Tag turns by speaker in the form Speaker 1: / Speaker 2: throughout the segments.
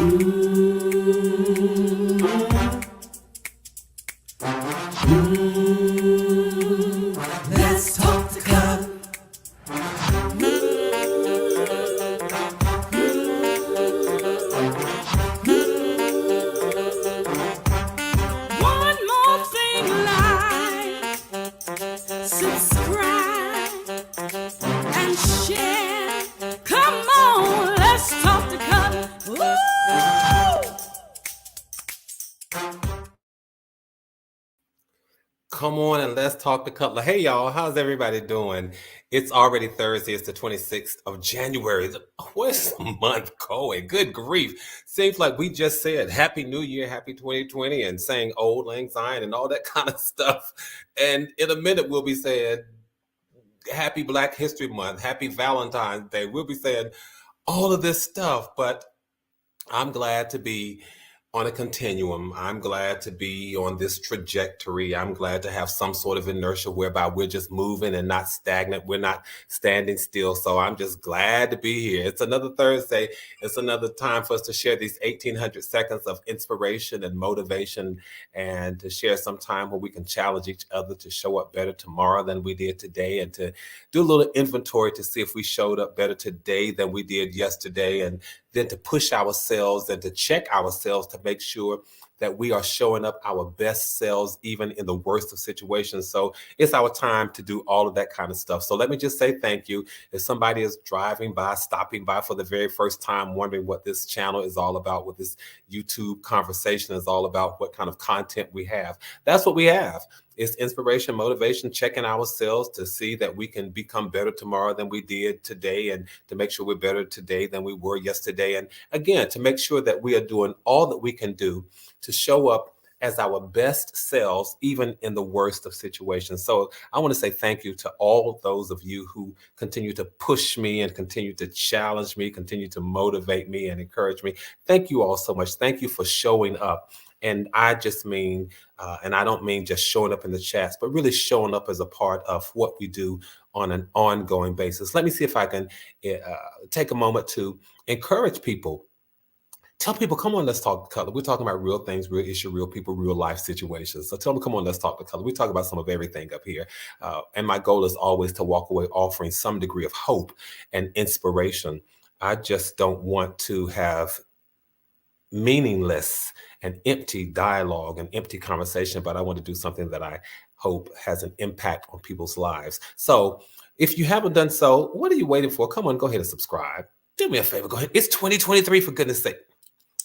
Speaker 1: Let's talk the color. One more thing, like, subscribe, and share. Come on, let's talk the color. Woo!
Speaker 2: Come on and let's talk the color. Hey y'all, how's everybody doing? It's already Thursday. It's the 26th of January. Where's the month going? Good grief. Seems like we just said Happy New Year, Happy 2020, and saying Old Lang Syne and all that kind of stuff. And in a minute, we'll be saying Happy Black History Month, Happy Valentine's Day. We'll be saying all of this stuff, but I'm glad to be on a continuum. I'm glad to be on this trajectory. I'm glad to have some sort of inertia whereby we're just moving and not stagnant. We're not standing still. So I'm just glad to be here. It's another Thursday. It's another time for us to share these 1,800 seconds of inspiration and motivation, and to share some time where we can challenge each other to show up better tomorrow than we did today, and to do a little inventory to see if we showed up better today than we did yesterday, and then to push ourselves and to check ourselves to make sure that we are showing up our best selves, even in the worst of situations. So it's our time to do all of that kind of stuff. So let me just say thank you. If somebody is driving by, stopping by for the very first time, wondering what this channel is all about, what this YouTube conversation is all about, what kind of content we have, that's what we have. It's inspiration, motivation, checking ourselves to see that we can become better tomorrow than we did today, and to make sure we're better today than we were yesterday. And again, to make sure that we are doing all that we can do to show up as our best selves, even in the worst of situations. So I want to say thank you to all those of you who continue to push me and continue to challenge me, continue to motivate me and encourage me. Thank you all so much. Thank you for showing up. And I just mean, and I don't mean just showing up in the chats, but really showing up as a part of what we do on an ongoing basis. Let me see if I can take a moment to encourage people. Tell people, come on, let's talk color. We're talking about real things, real issue, real people, real life situations. So tell them, come on, let's talk the color. We talk about some of everything up here. And my goal is always to walk away offering some degree of hope and inspiration. I just don't want to have meaningless and empty dialogue and empty conversation, but I want to do something that I hope has an impact on people's lives. So if you haven't done so, what are you waiting for? Come on, go ahead and subscribe. Do me a favor, go ahead. It's 2023, for goodness sake.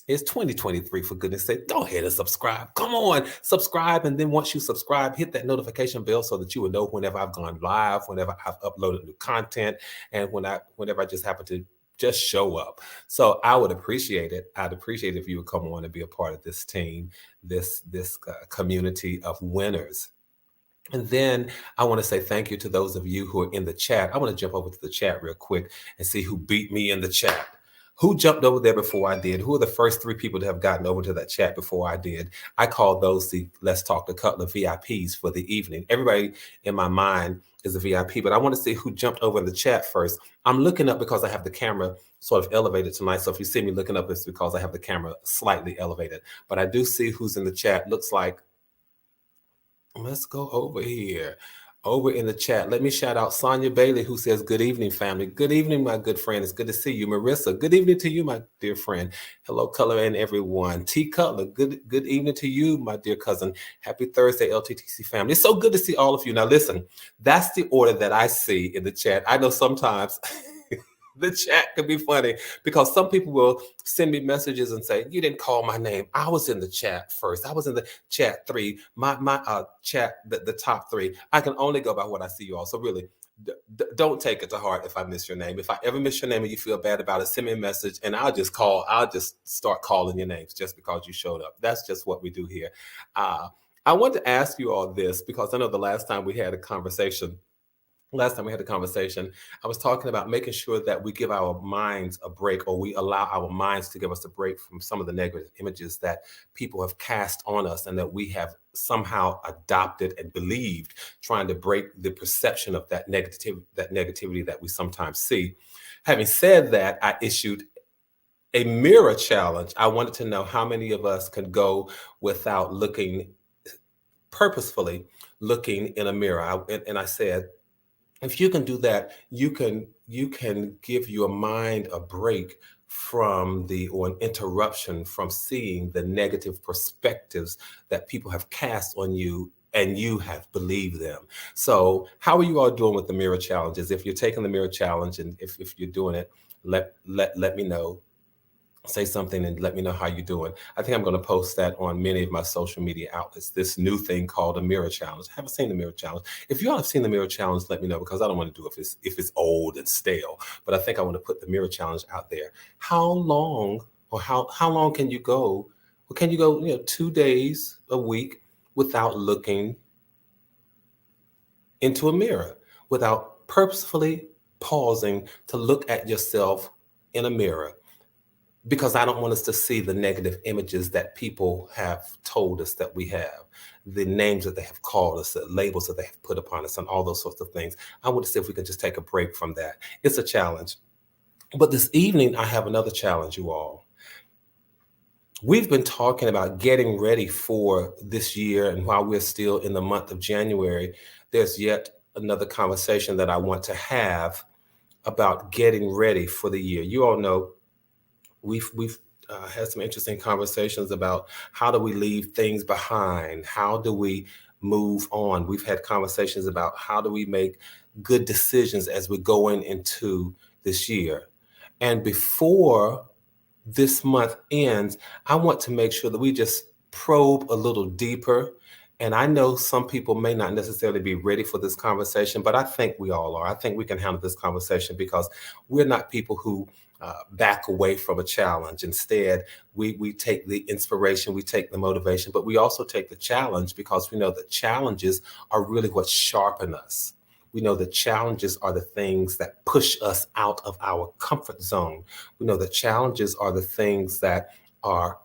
Speaker 2: It's 2023, for goodness sake. Go ahead and subscribe. Come on, subscribe. And then once you subscribe, hit that notification bell so that you will know whenever I've gone live, whenever I've uploaded new content, and whenever I just happen to just show up. So I would appreciate it. I'd appreciate it if you would come on and be a part of this team, this community of winners. And then I want to say thank you to those of you who are in the chat. I want to jump over to the chat real quick and see who beat me in the chat. Who jumped over there before I did? Who are the first 3 people to have gotten over to that chat before I did? I call those the Let's Talk the Cutler VIPs for the evening. Everybody in my mind is a VIP, but I want to see who jumped over in the chat first. I'm looking up because I have the camera sort of elevated tonight. So if you see me looking up, it's because I have the camera slightly elevated. But I do see who's in the chat. Looks like, let's go over here. Over in the chat, let me shout out Sonia Bailey, who says, good evening, family. Good evening, my good friend. It's good to see you. Marissa, good evening to you, my dear friend. Hello, Color and everyone. T. Cutler, good evening to you, my dear cousin. Happy Thursday, LTTC family. It's so good to see all of you. Now, listen, that's the order that I see in the chat. I know sometimes the chat can be funny because some people will send me messages and say, you didn't call my name. I was in the chat first. I was in the chat 3, my chat, the top 3. I can only go by what I see you all. So really, don't take it to heart if I miss your name. If I ever miss your name and you feel bad about it, send me a message and I'll just start calling your names just because you showed up. That's just what we do here. I want to ask you all this because I know the last time we had a conversation, I was talking about making sure that we give our minds a break, or we allow our minds to give us a break from some of the negative images that people have cast on us and that we have somehow adopted and believed, trying to break the perception of that negativity that we sometimes see. Having said that, I issued a mirror challenge. I wanted to know how many of us could go without purposefully looking in a mirror. And I said, if you can do that, you can give your mind a break from or an interruption from seeing the negative perspectives that people have cast on you and you have believed them. So how are you all doing with the mirror challenges? If you're taking the mirror challenge, and if you're doing it, let me know. Say something and let me know how you're doing. I think I'm going to post that on many of my social media outlets. This new thing called a mirror challenge. I haven't seen the mirror challenge. If you all have seen the mirror challenge, let me know, because I don't want to do it if it's old and stale. But I think I want to put the mirror challenge out there. How long, or how long can you go? Well, can you go 2 days a week without looking into a mirror, without purposefully pausing to look at yourself in a mirror? Because I don't want us to see the negative images that people have told us that we have, the names that they have called us, the labels that they have put upon us, and all those sorts of things. I want to see if we can just take a break from that. It's a challenge. But this evening, I have another challenge, you all. We've been talking about getting ready for this year, and while we're still in the month of January, there's yet another conversation that I want to have about getting ready for the year. You all know we've had some interesting conversations about how do we leave things behind? How do we move on? We've had conversations about how do we make good decisions as we're going into this year. And before this month ends, I want to make sure that we just probe a little deeper. And I know some people may not necessarily be ready for this conversation, but I think we all are. I think we can handle this conversation because we're not people who back away from a challenge. Instead, we take the inspiration, we take the motivation, but we also take the challenge because we know that challenges are really what sharpen us. We know that challenges are the things that push us out of our comfort zone. We know that challenges are the things that are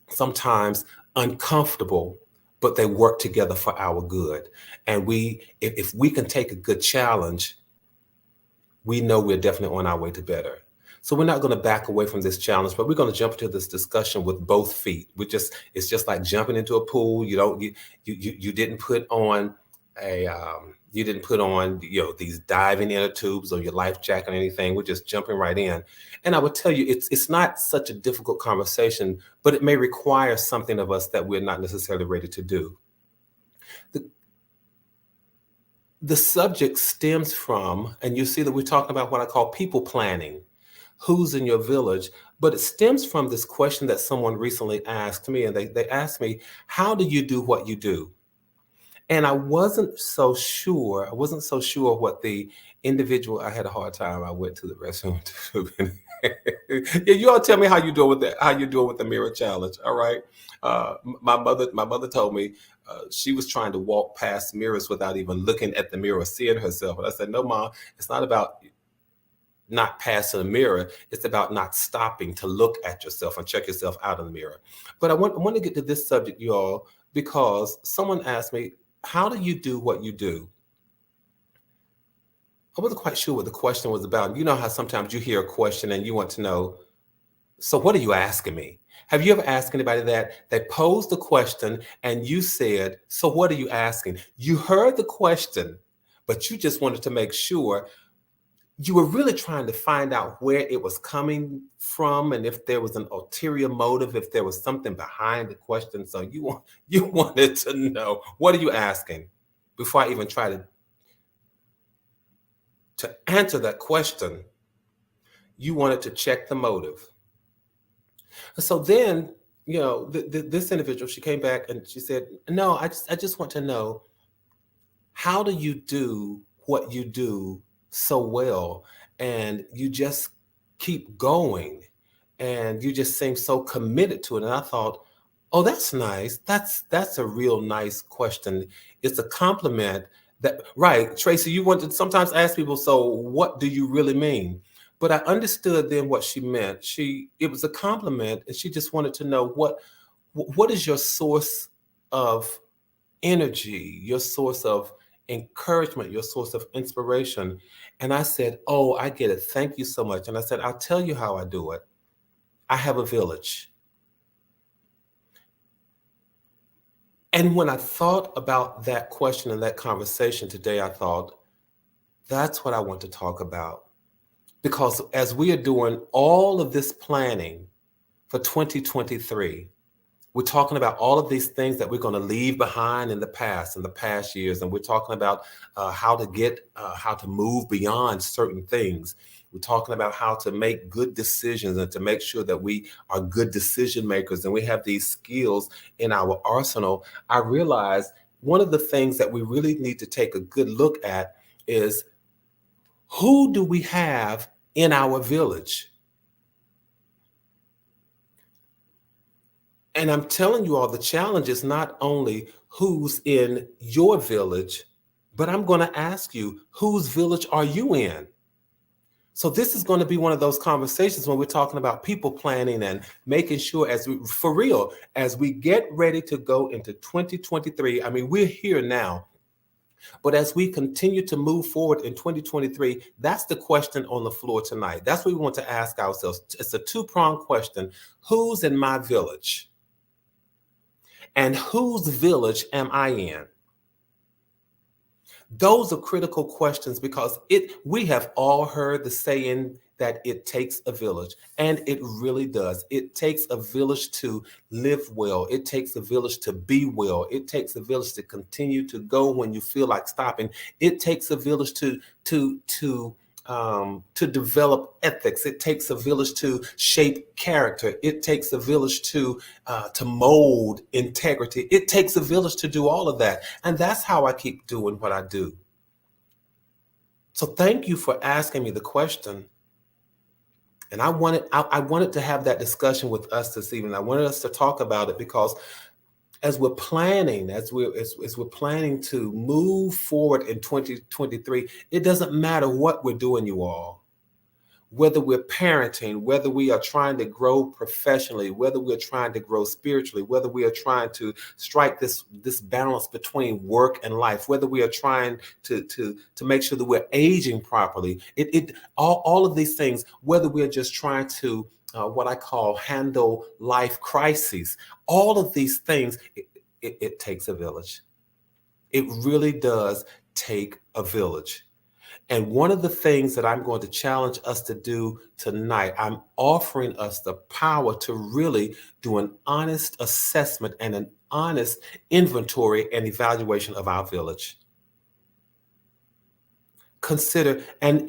Speaker 2: sometimes uncomfortable, but they work together for our good. And if we can take a good challenge, we know we're definitely on our way to better. So we're not going to back away from this challenge, but we're going to jump into this discussion with both feet. It's just like jumping into a pool. You didn't put on these diving inner tubes or your life jacket or anything. We're just jumping right in. And I would tell you, it's not such a difficult conversation, but it may require something of us that we're not necessarily ready to do. The subject stems from, and you see that we're talking about what I call people planning. Who's in your village? But it stems from this question that someone recently asked me, and they asked me, how do you do what you do? And I wasn't so sure what the individual, I had a hard time. I went to the restroom. Yeah, you all tell me how you doing with that, how you doing with the mirror challenge. All right. My mother told me she was trying to walk past mirrors without even looking at the mirror, seeing herself. And I said, no, Mom, it's not about not passing a mirror. It's about not stopping to look at yourself and check yourself out in the mirror. But I want to get to this subject, you all, because someone asked me, how do you do what you do? I wasn't quite sure what the question was about. You know how sometimes you hear a question and you want to know, so what are you asking me? Have you ever asked anybody that? They posed the question and you said, so what are you asking? You heard the question, but you just wanted to make sure. You were really trying to find out where it was coming from and if there was an ulterior motive, if there was something behind the question. So you wanted to know, what are you asking? Before I even try to answer that question, you wanted to check the motive. So then, this individual, she came back and she said, no, I just want to know, how do you do what you do so well, and you just keep going, and you just seem so committed to it? And I thought, oh, that's nice. That's a real nice question. It's a compliment. That right, Tracy, you want to sometimes ask people, so what do you really mean? But I understood then what she meant. It was a compliment, and she just wanted to know what is your source of energy, your source of encouragement, your source of inspiration. And I said, oh, I get it. Thank you so much. And I said, I'll tell you how I do it. I have a village. And when I thought about that question and that conversation today, I thought, that's what I want to talk about. Because as we are doing all of this planning for 2023, we're talking about all of these things that we're going to leave behind in the past years. And we're talking about how to move beyond certain things. We're talking about how to make good decisions and to make sure that we are good decision makers and we have these skills in our arsenal. I realized one of the things that we really need to take a good look at is, who do we have in our village? And I'm telling you all, the challenge is not only who's in your village, but I'm going to ask you, whose village are you in? So this is going to be one of those conversations when we're talking about people planning and making sure, for real, as we get ready to go into 2023, I mean, we're here now. But as we continue to move forward in 2023, that's the question on the floor tonight. That's what we want to ask ourselves. It's a two-pronged question. Who's in my village? And whose village am I in? Those are critical questions because we have all heard the saying that it takes a village, and it really does. It takes a village to live well. It takes a village to be well. It takes a village to continue to go when you feel like stopping. It takes a village to develop ethics. It takes a village to shape character. It takes a village to mold integrity. It takes a village to do all of that. And that's how I keep doing what I do. So thank you for asking me the question. And I wanted to have that discussion with us this evening. I wanted us to talk about it because as we're planning to move forward in 2023, it doesn't matter what we're doing, you all. Whether we're parenting, whether we are trying to grow professionally, whether we're trying to grow spiritually, whether we are trying to strike this balance between work and life, whether we are trying to make sure that we're aging properly, all of these things, whether we're just trying to what I call handle life crises, all of these things, it takes a village. It really does take a village. And one of the things that I'm going to challenge us to do tonight, I'm offering us the power to really do an honest assessment and an honest inventory and evaluation of our village. Consider, and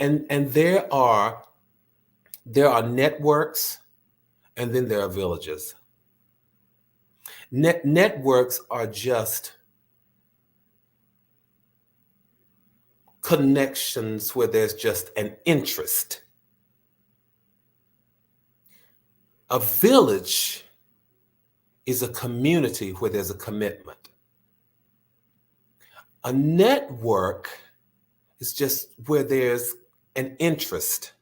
Speaker 2: there are networks, and then there are villages. Networks are just connections where there's just an interest. A village is a community where there's a commitment. A network is just where there's an interest.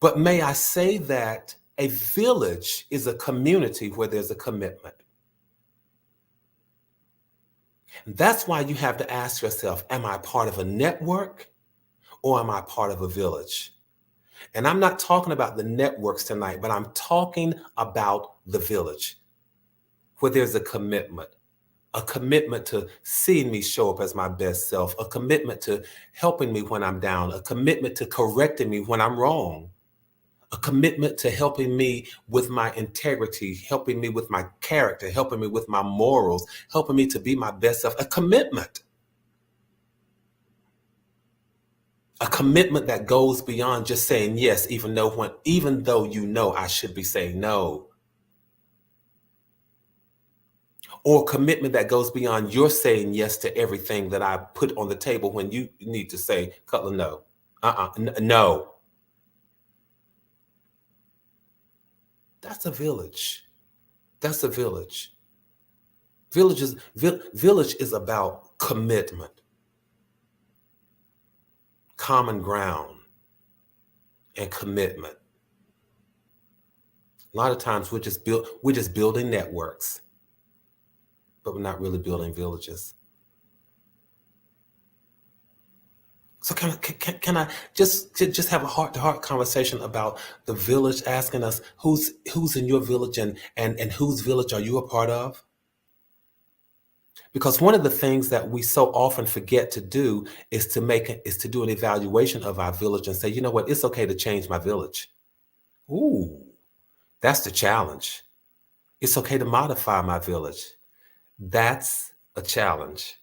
Speaker 2: But may I say that a village is a community where there's a commitment. That's why you have to ask yourself, am I part of a network or am I part of a village? And I'm not talking about the networks tonight, but I'm talking about the village where there's a commitment to seeing me show up as my best self, a commitment to helping me when I'm down, a commitment to correcting me when I'm wrong, a commitment to helping me with my integrity, helping me with my character, helping me with my morals, helping me to be my best self, a commitment that goes beyond just saying yes, even though you know I should be saying no. Or a commitment that goes beyond your saying yes to everything that I put on the table when you need to say, Cutler, no. No. That's a village. That's a village. Village is about commitment, common ground, and commitment. A lot of times we're just building networks, but we're not really building villages. So can I just have a heart-to-heart conversation about the village, asking us who's in your village and whose village are you a part of? Because one of the things that we so often forget to do is to do an evaluation of our village and say, you know what, it's okay to change my village. Ooh, that's the challenge. It's okay to modify my village. That's a challenge.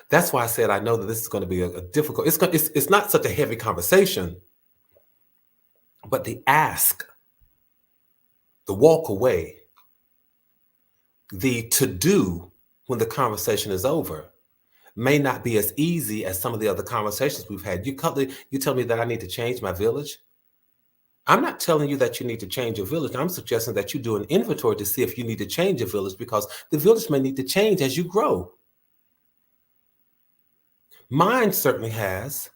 Speaker 2: That's why I said I know that this is going to be a difficult. It's not such a heavy conversation, but the ask, the walk away, the to do when the conversation is over may not be as easy as some of the other conversations we've had. You tell me that I need to change my village. I'm not telling you that you need to change your village. I'm suggesting that you do an inventory to see if you need to change your village, because the village may need to change as you grow. Mine certainly has.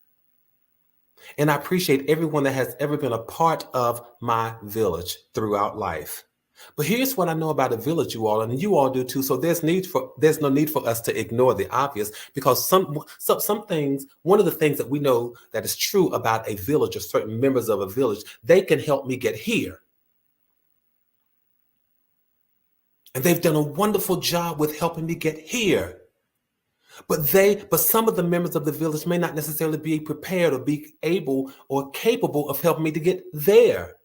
Speaker 2: And I appreciate everyone that has ever been a part of my village throughout life. But here's what I know about a village, you all, and you all do too. So there's no need for us to ignore the obvious, because some things, one of the things that we know that is true about a village or certain members of a village, they can help me get here. And they've done a wonderful job with helping me get here. But some of the members of the village may not necessarily be prepared or be able or capable of helping me to get there.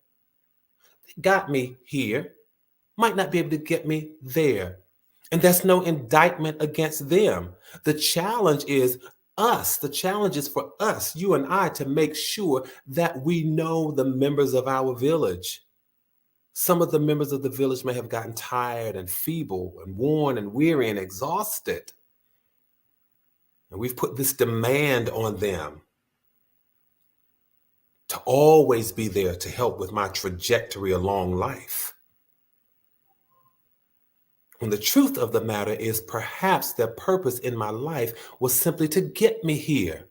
Speaker 2: They got me here, might not be able to get me there. And that's no indictment against them. The challenge is us. The challenge is for us, you and I, to make sure that we know the members of our village. Some of the members of the village may have gotten tired and feeble and worn and weary and exhausted. And we've put this demand on them to always be there to help with my trajectory along life. When the truth of the matter is, perhaps their purpose in my life was simply to get me here.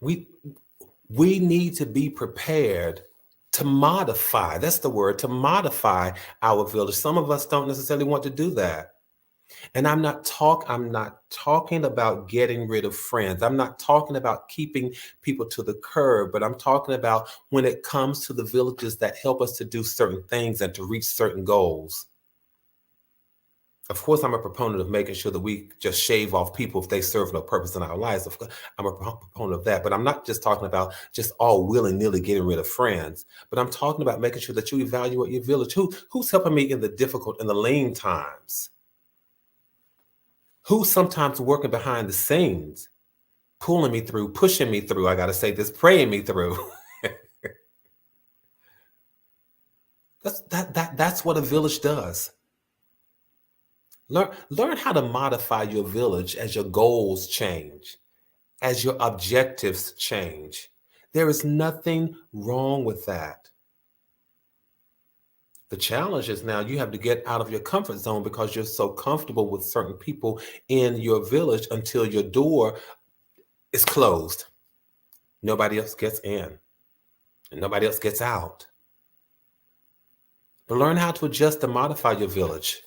Speaker 2: We need to be prepared to modify. That's the word, to modify our village. Some of us don't necessarily want to do that. And I'm not talking about getting rid of friends. I'm not talking about keeping people to the curb, but I'm talking about when it comes to the villages that help us to do certain things and to reach certain goals. Of course, I'm a proponent of making sure that we just shave off people if they serve no purpose in our lives. Of course, I'm a proponent of that. But I'm not just talking about just all willy-nilly getting rid of friends. But I'm talking about making sure that you evaluate your village. Who's helping me in the difficult and the lean times? Who's sometimes working behind the scenes, pulling me through, pushing me through, I got to say this, praying me through. That's what a village does. Learn how to modify your village as your goals change, as your objectives change. There is nothing wrong with that. The challenge is now you have to get out of your comfort zone because you're so comfortable with certain people in your village until your door is closed. Nobody else gets in and nobody else gets out. But learn how to adjust and modify your village.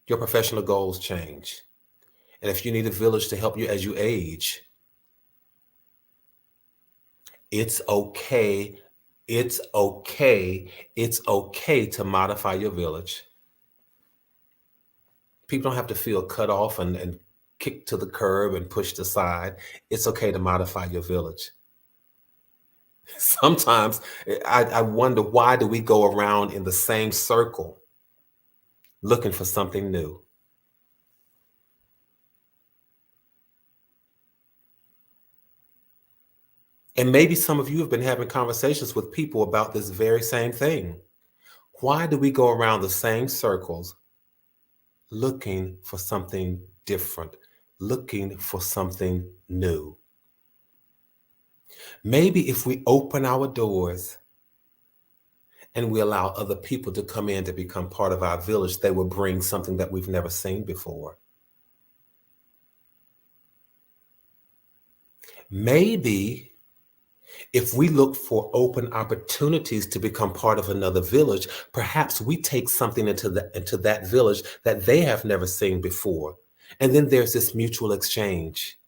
Speaker 2: Your professional goals change. And if you need a village to help you as you age, it's okay. It's okay. It's okay to modify your village. People don't have to feel cut off and kicked to the curb and pushed aside. It's okay to modify your village. Sometimes I wonder, why do we go around in the same circle looking for something new? And maybe some of you have been having conversations with people about this very same thing. Why do we go around the same circles looking for something different, looking for something new? Maybe if we open our doors and we allow other people to come in to become part of our village, they will bring something that we've never seen before. Maybe If we look for open opportunities to become part of another village, perhaps we take something into that village that they have never seen before. And then there's this mutual exchange,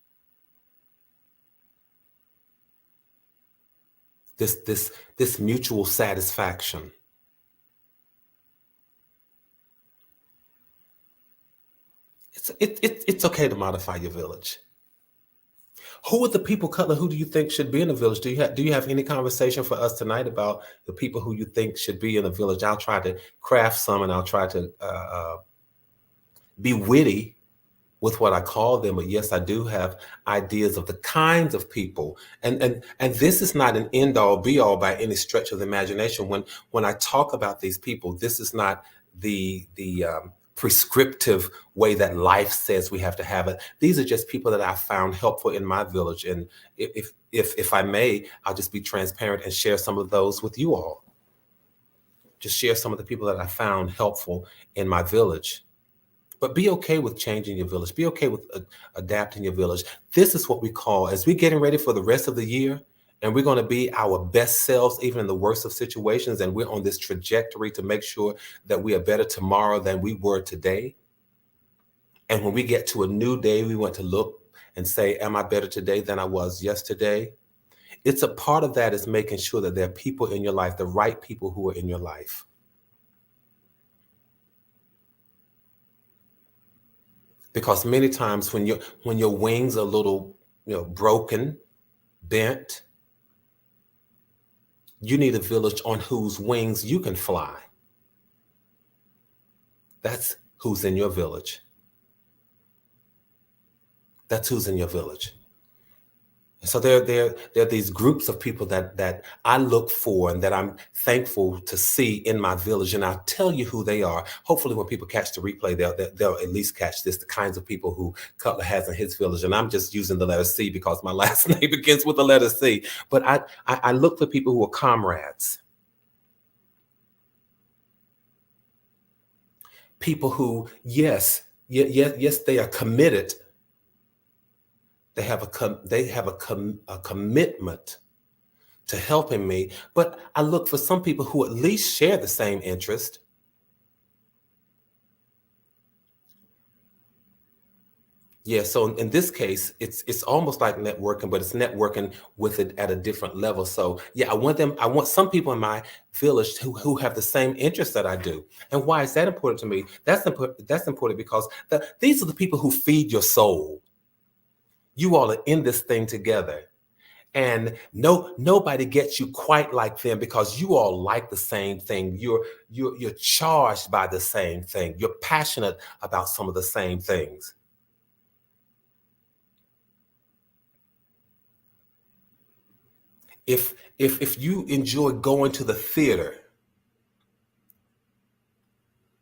Speaker 2: this mutual satisfaction. It's okay to modify your village. Who are the people, Cutler, who do you think should be in a village? Do you have any conversation for us tonight about the people who you think should be in a village? I'll try to craft some, and I'll try to be witty with what I call them. But yes, I do have ideas of the kinds of people, and this is not an end all be all by any stretch of the imagination. When I talk about these people, this is not the prescriptive way that life says we have to have it. These are just people that I found helpful in my village, and if I may, I'll just be transparent and share some of those with you all. Just share some of the people that I found helpful in my village. But be okay with changing your village. Be okay with adapting your village. This is what we call, as we're getting ready for the rest of the year, and we're going to be our best selves, even in the worst of situations. And we're on this trajectory to make sure that we are better tomorrow than we were today. And when we get to a new day, we want to look and say, am I better today than I was yesterday? It's a part of that is making sure that there are people in your life, the right people who are in your life. Because many times when your wings are a little, broken, bent, you need a village on whose wings you can fly. That's who's in your village. That's who's in your village. So there are these groups of people that I look for and that I'm thankful to see in my village, and I'll tell you who they are. Hopefully, when people catch the replay, they'll at least catch this: the kinds of people who Cutler has in his village. And I'm just using the letter C because my last name begins with the letter C. But I look for people who are comrades, people who, yes, they are committed. They have a commitment to helping me, but I look for some people who at least share the same interest. Yeah, so in this case, it's almost like networking, but it's networking with it at a different level. So yeah, I want some people in my village who have the same interests that I do. And why is that important to me? That's important because these are the people who feed your soul. You all are in this thing together. And nobody gets you quite like them because you all like the same thing. You're charged by the same thing. You're passionate about some of the same things. If you enjoy going to the theater,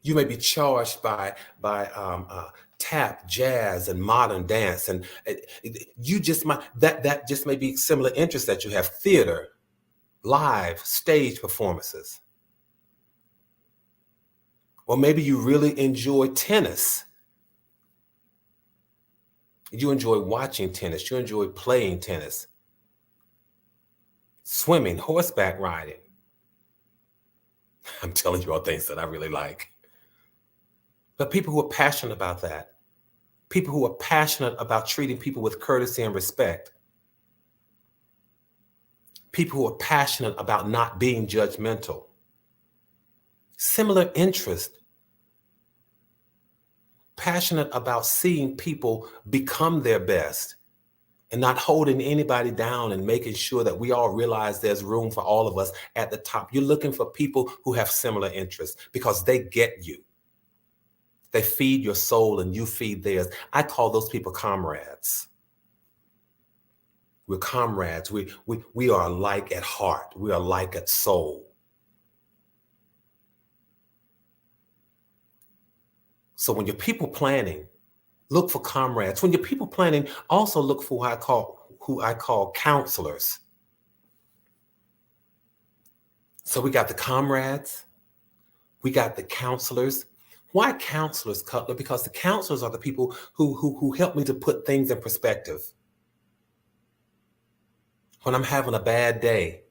Speaker 2: you may be charged by tap, jazz, and modern dance, and you just might that just may be similar interests that you have: theater, live stage performances. Or maybe you really enjoy tennis. You enjoy watching tennis. You enjoy playing tennis, swimming, horseback riding. I'm telling you all things that I really like. But people who are passionate about that, people who are passionate about treating people with courtesy and respect, people who are passionate about not being judgmental, similar interest, passionate about seeing people become their best and not holding anybody down and making sure that we all realize there's room for all of us at the top. You're looking for people who have similar interests because they get you. They feed your soul and you feed theirs. I call those people comrades. We're comrades. We are alike at heart. We are alike at soul. So when you're people planning, look for comrades. When you're people planning, also look for who I call counselors. So we got the comrades, we got the counselors. Why counselors, Cutler? Because the counselors are the people who help me to put things in perspective, When I'm having a bad day,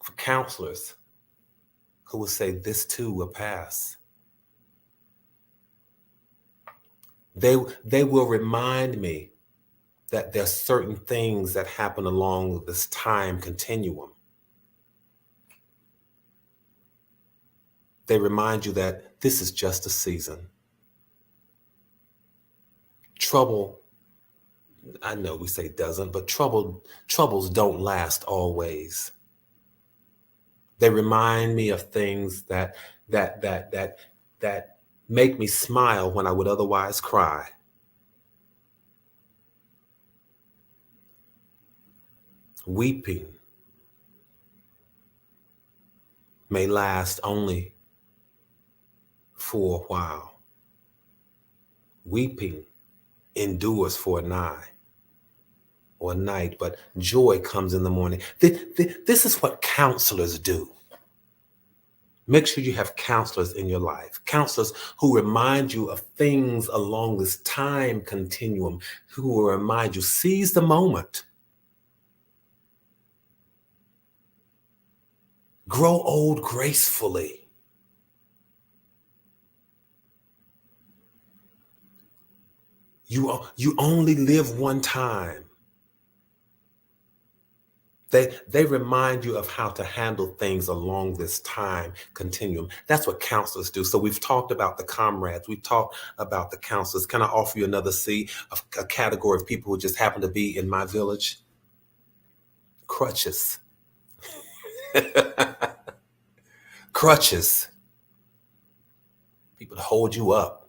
Speaker 2: for counselors who will say, this too will pass. They will remind me that there's certain things that happen along this time continuum. They remind you that this is just a season. Trouble, I know we say doesn't, but troubles don't last always. They remind me of things that make me smile when I would otherwise cry. Weeping may last only for a while. Weeping endures for a night, but joy comes in the morning. This is what counselors do. Make sure you have counselors in your life, counselors who remind you of things along this time continuum, who will remind you, seize the moment. Grow old gracefully. You only live one time. They remind you of how to handle things along this time continuum. That's what counselors do. So we've talked about the comrades. We've talked about the counselors. Can I offer you another C, a category of people who just happen to be in my village? Crutches. Crutches. People to hold you up.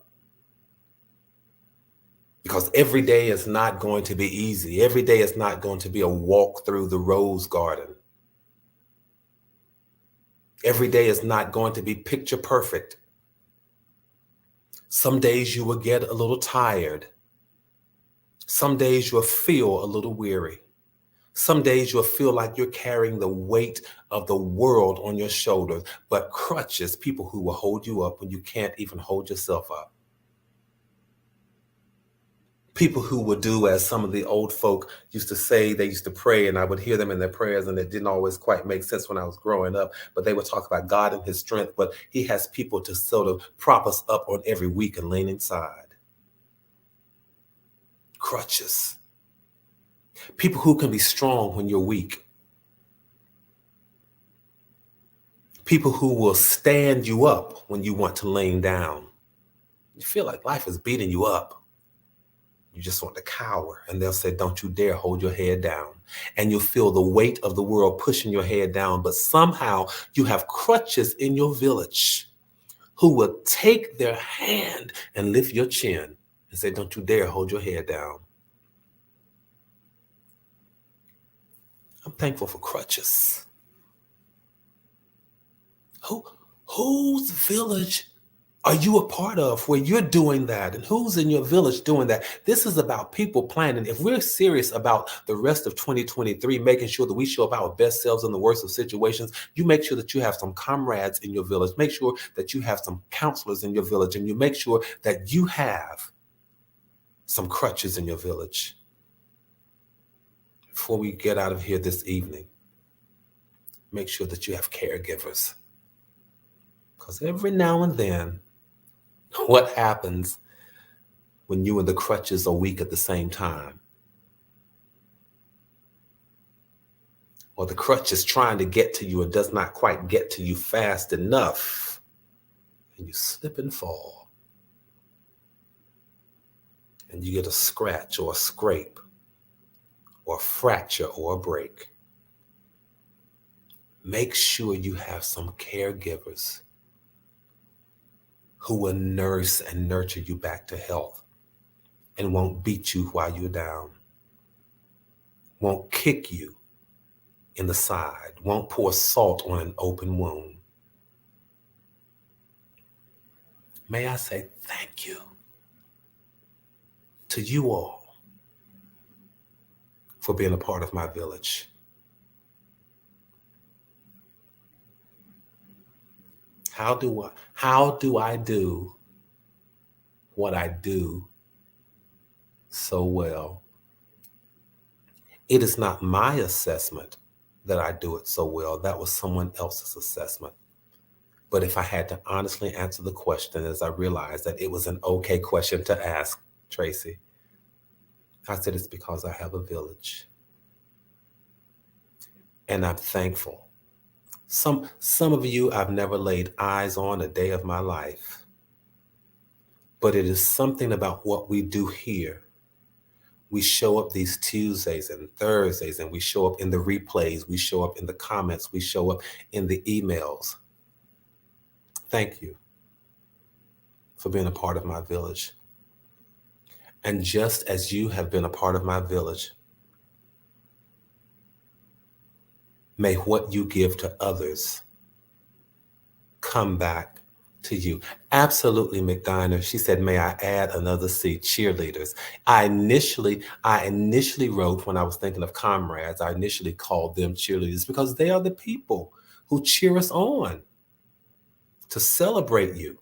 Speaker 2: Because every day is not going to be easy. Every day is not going to be a walk through the rose garden. Every day is not going to be picture perfect. Some days you will get a little tired. Some days you'll feel a little weary. Some days you'll feel like you're carrying the weight of the world on your shoulders. But crutches, people who will hold you up when you can't even hold yourself up. People who would do as some of the old folk used to say, they used to pray, and I would hear them in their prayers, and it didn't always quite make sense when I was growing up, but they would talk about God and his strength, but he has people to sort of prop us up on every weak and leaning side. Crutches. People who can be strong when you're weak. People who will stand you up when you want to lean down. You feel like life is beating you up. You just want to cower, and they'll say, don't you dare hold your head down. And you'll feel the weight of the world pushing your head down, but somehow you have crutches in your village who will take their hand and lift your chin and say, don't you dare hold your head down. I'm thankful for crutches. Whose village are you a part of where you're doing that? And who's in your village doing that? This is about people planning. If we're serious about the rest of 2023, making sure that we show up our best selves in the worst of situations, you make sure that you have some comrades in your village. Make sure that you have some counselors in your village, and you make sure that you have some crutches in your village. Before we get out of here this evening, make sure that you have caregivers. Because every now and then, what happens when you and the crutches are weak at the same time? Or the crutch is trying to get to you and does not quite get to you fast enough, and you slip and fall. And you get a scratch or a scrape or a fracture or a break. Make sure you have some caregivers who will nurse and nurture you back to health and won't beat you while you're down, won't kick you in the side, won't pour salt on an open wound. May I say thank you to you all for being a part of my village. How do I do what I do so well? It is not my assessment that I do it so well. That was someone else's assessment. But if I had to honestly answer the question, as I realized that it was an okay question to ask, Tracy, I said it's because I have a village. And I'm thankful. Some of you I've never laid eyes on a day of my life. But it is something about what we do here. We show up these Tuesdays and Thursdays, and we show up in the replays, we show up in the comments, we show up in the emails. Thank you for being a part of my village. And just as you have been a part of my village, may what you give to others come back to you. Absolutely, McDiner. She said, may I add another C, cheerleaders. I initially wrote, when I was thinking of Comrades, I initially called them cheerleaders because they are the people who cheer us on to celebrate you.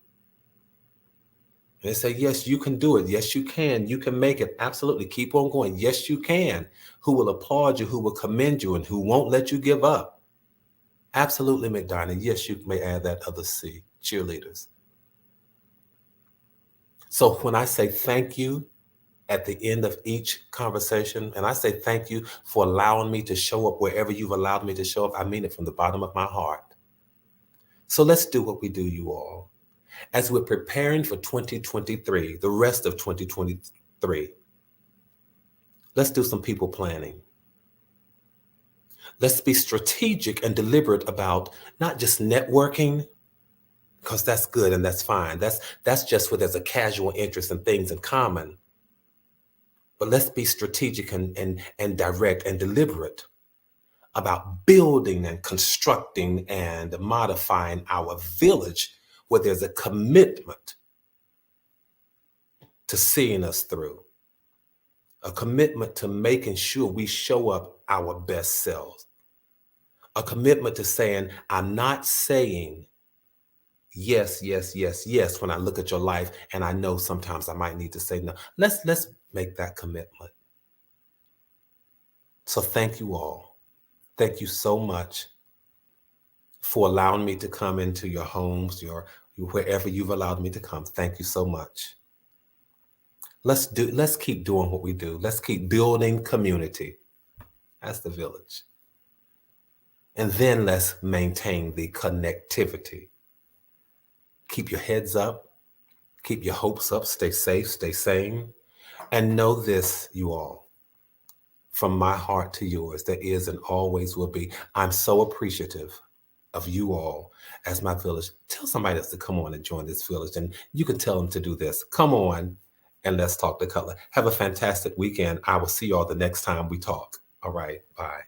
Speaker 2: And they say, yes, you can do it. Yes, you can. You can make it. Absolutely. Keep on going. Yes, you can. Who will applaud you, who will commend you, and who won't let you give up. Absolutely, McDonough. Yes, you may add that other C, cheerleaders. So when I say thank you at the end of each conversation, and I say thank you for allowing me to show up wherever you've allowed me to show up, I mean it from the bottom of my heart. So let's do what we do, you all. As we're preparing for 2023, the rest of 2023, let's do some people planning. Let's be strategic and deliberate about not just networking, because that's good and that's fine. That's just where there's a casual interest in things in common. But let's be strategic and direct and deliberate about building and constructing and modifying our village where there's a commitment to seeing us through, a commitment to making sure we show up our best selves, a commitment to saying, I'm not saying yes, yes, yes, yes when I look at your life, and I know sometimes I might need to say no. Let's make that commitment. So thank you all. Thank you so much for allowing me to come into your homes, wherever you've allowed me to come. Thank you so much. Let's keep doing what we do. Let's keep building community. That's the village. And then let's maintain the connectivity. Keep your heads up. Keep your hopes up. Stay safe. Stay sane. And know this, you all. From my heart to yours, there is and always will be. I'm so appreciative of you all as my village. Tell somebody else to come on and join this village. And you can tell them to do this. Come on and let's talk to Cutler. Have a fantastic weekend. I will see you all the next time we talk. All right. Bye.